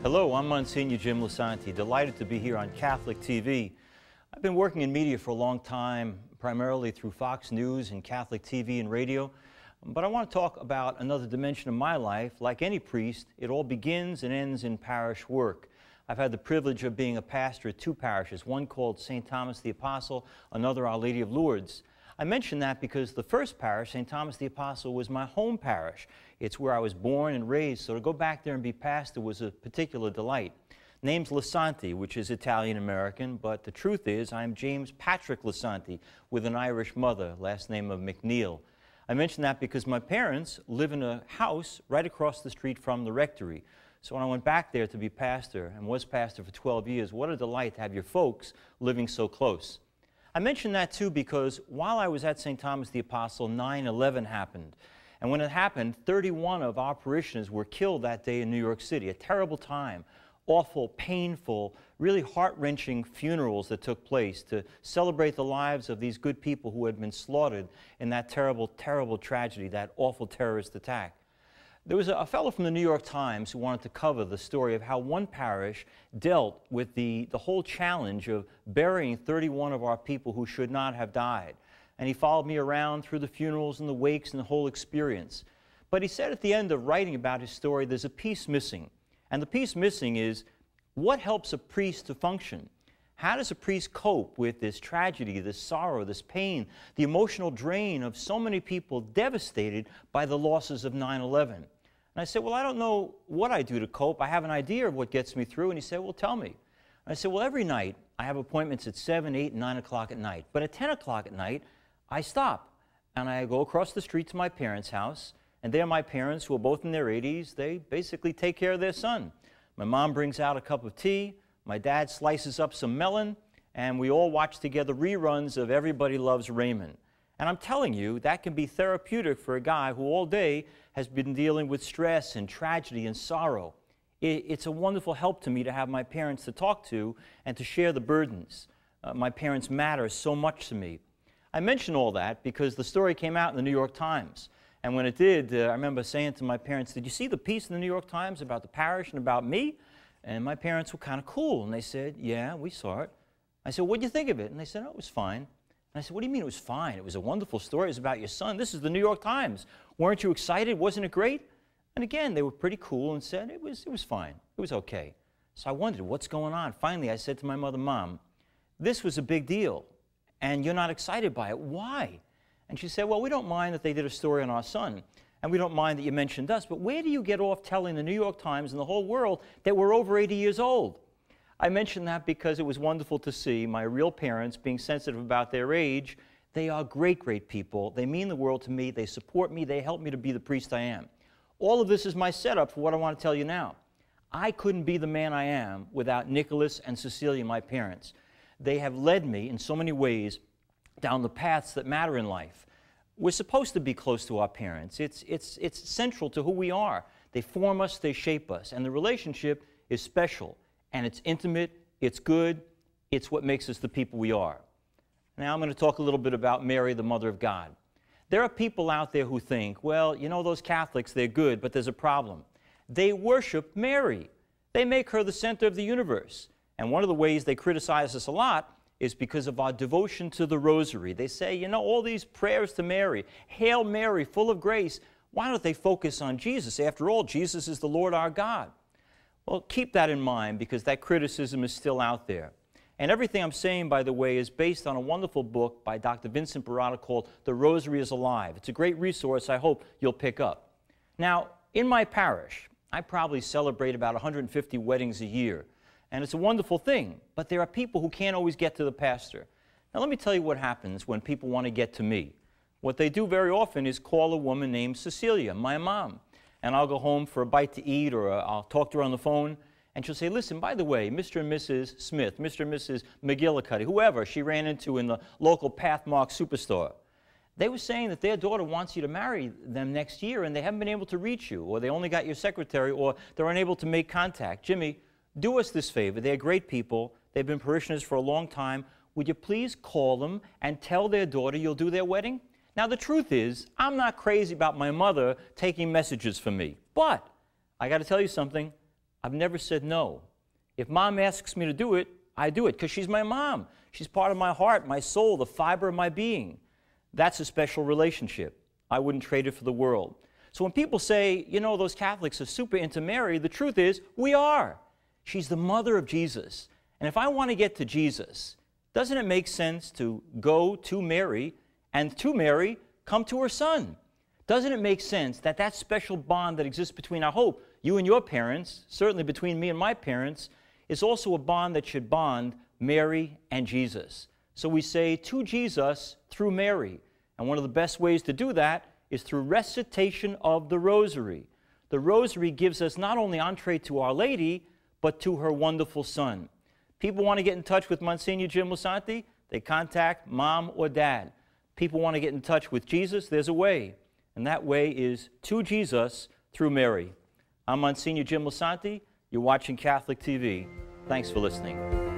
Hello, I'm Msgr Jim Lisante, delighted to be here on Catholic TV. I've been working in media for a long time, primarily through Fox News and Catholic TV and radio, but I want to talk about another dimension of my life. Like any priest, it all begins and ends in parish work. I've had the privilege of being a pastor at two parishes, one called St. Thomas the Apostle, another Our Lady of Lourdes. I mention that because the first parish, St. Thomas the Apostle, was my home parish. It's where I was born and raised, so to go back there and be pastor was a particular delight. Name's Lisante, which is Italian-American, but the truth is I'm James Patrick Lisante with an Irish mother, last name of McNeil. I mention that because my parents live in a house right across the street from the rectory. So when I went back there to be pastor and was pastor for 12 years, what a delight to have your folks living so close. I mention that too because while I was at St. Thomas the Apostle, 9/11 happened. And when it happened, 31 of our parishioners were killed that day in New York City. A terrible time, awful, painful, really heart-wrenching funerals that took place to celebrate the lives of these good people who had been slaughtered in that terrible, terrible tragedy, that awful terrorist attack. There was a fellow from the New York Times who wanted to cover the story of how one parish dealt with the whole challenge of burying 31 of our people who should not have died. And he followed me around through the funerals and the wakes and the whole experience. But he said at the end of writing about his story, there's a piece missing. And the piece missing is, what helps a priest to function? How does a priest cope with this tragedy, this sorrow, this pain, the emotional drain of so many people devastated by the losses of 9/11? And I said, well, I don't know what I do to cope. I have an idea of what gets me through. And he said, well, tell me. And I said, well, every night I have appointments at 7, 8, 9 o'clock at night. But at 10 o'clock at night, I stop and I go across the street to my parents' house. And there my parents, who are both in their 80s, they basically take care of their son. My mom brings out a cup of tea. My dad slices up some melon, and we all watch together reruns of Everybody Loves Raymond. And I'm telling you, that can be therapeutic for a guy who all day has been dealing with stress and tragedy and sorrow. It's a wonderful help to me to have my parents to talk to and to share the burdens. My parents matter so much to me. I mention all that because the story came out in the New York Times. And when it did, I remember saying to my parents, did you see the piece in the New York Times about the parish and about me? And my parents were kind of cool, and they said, yeah, we saw it. I said, what did you think of it? And they said, oh, it was fine. And I said, what do you mean it was fine? It was a wonderful story. It was about your son. This is the New York Times. Weren't you excited? Wasn't it great? And again, they were pretty cool and said, it was fine. It was okay. So I wondered, what's going on? Finally, I said to my mother, Mom, this was a big deal, and you're not excited by it. Why? And she said, well, we don't mind that they did a story on our son. And we don't mind that you mentioned us, but where do you get off telling the New York Times and the whole world that we're over 80 years old? I mention that because it was wonderful to see my real parents being sensitive about their age. They are great, great people. They mean the world to me. They support me. They help me to be the priest I am. All of this is my setup for what I want to tell you now. I couldn't be the man I am without Nicholas and Cecilia, my parents. They have led me in so many ways down the paths that matter in life. We're supposed to be close to our parents. It's central to who we are. They form us, they shape us, and the relationship is special, and it's intimate, it's good, it's what makes us the people we are. Now I'm going to talk a little bit about Mary, the Mother of God. There are people out there who think, well, you know, those Catholics, they're good, but there's a problem. They worship Mary. They make her the center of the universe. And one of the ways they criticize us a lot is because of our devotion to the Rosary. They say, you know, all these prayers to Mary, Hail Mary, full of grace, why don't they focus on Jesus? After all, Jesus is the Lord our God. Well, keep that in mind because that criticism is still out there. And everything I'm saying, by the way, is based on a wonderful book by Dr. Vincent Barata called The Rosary is Alive. It's a great resource I hope you'll pick up. Now, in my parish, I probably celebrate about 150 weddings a year. And it's a wonderful thing, but there are people who can't always get to the pastor. Now let me tell you what happens when people want to get to me. What they do very often is call a woman named Cecilia, my mom. And I'll go home for a bite to eat, or I'll talk to her on the phone, and she'll say, listen, by the way, Mr. and Mrs. Smith, Mr. and Mrs. McGillicuddy, whoever she ran into in the local Pathmark superstore, they were saying that their daughter wants you to marry them next year, and they haven't been able to reach you, or they only got your secretary, or they're unable to make contact. Jimmy, do us this favor. They're great people. They've been parishioners for a long time. Would you please call them and tell their daughter you'll do their wedding? Now, the truth is, I'm not crazy about my mother taking messages from me. But I got to tell you something. I've never said no. If Mom asks me to do it, I do it because she's my mom. She's part of my heart, my soul, the fiber of my being. That's a special relationship. I wouldn't trade it for the world. So when people say, you know, those Catholics are super into Mary, the truth is, we are. She's the mother of Jesus. And if I want to get to Jesus, doesn't it make sense to go to Mary and to Mary come to her son? Doesn't it make sense that that special bond that exists between, I hope, you and your parents, certainly between me and my parents, is also a bond that should bond Mary and Jesus? So we say to Jesus through Mary. And one of the best ways to do that is through recitation of the Rosary. The Rosary gives us not only entree to Our Lady, but to her wonderful Son. People want to get in touch with Msgr Jim Lisante, they contact Mom or Dad. People want to get in touch with Jesus, there's a way. And that way is to Jesus through Mary. I'm Msgr Jim Lisante. You're watching Catholic TV. Thanks for listening.